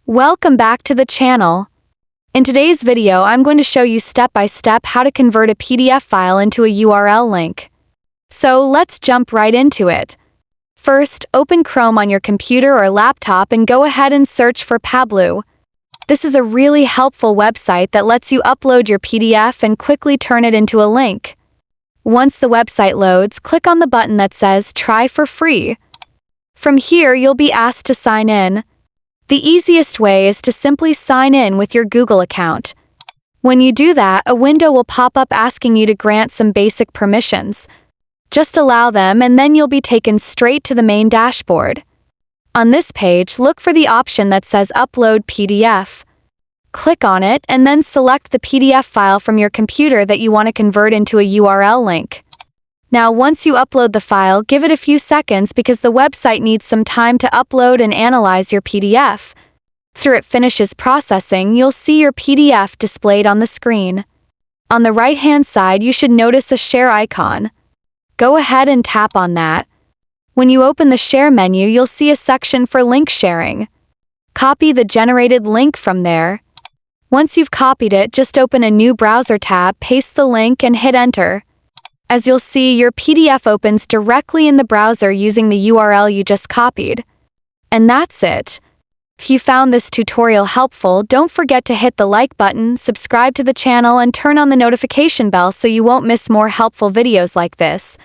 Welcome back to the channel. In today's video, I'm going to show you step by step how to convert a PDF file into a URL link. So let's jump right into it. First, open Chrome on your computer or laptop and go ahead and search for Pablu. This is a really helpful website that lets you upload your PDF and quickly turn it into a link. Once the website loads, click on the button that says Try for free. From here, you'll be asked to sign in. The easiest way is to simply sign in with your Google account. When you do that, a window will pop up asking you to grant some basic permissions. Just allow them and then you'll be taken straight to the main dashboard. On this page, look for the option that says Upload PDF. Click on it and then select the PDF file from your computer that you want to convert into a URL link. Now, once you upload the file, give it a few seconds because the website needs some time to upload and analyze your PDF. After it finishes processing, you'll see your PDF displayed on the screen. On the right-hand side, you should notice a share icon. Go ahead and tap on that. When you open the share menu, you'll see a section for link sharing. Copy the generated link from there. Once you've copied it, just open a new browser tab, paste the link, and hit enter. As you'll see, your PDF opens directly in the browser using the URL you just copied. And that's it. If you found this tutorial helpful, don't forget to hit the like button, subscribe to the channel, and turn on the notification bell so you won't miss more helpful videos like this.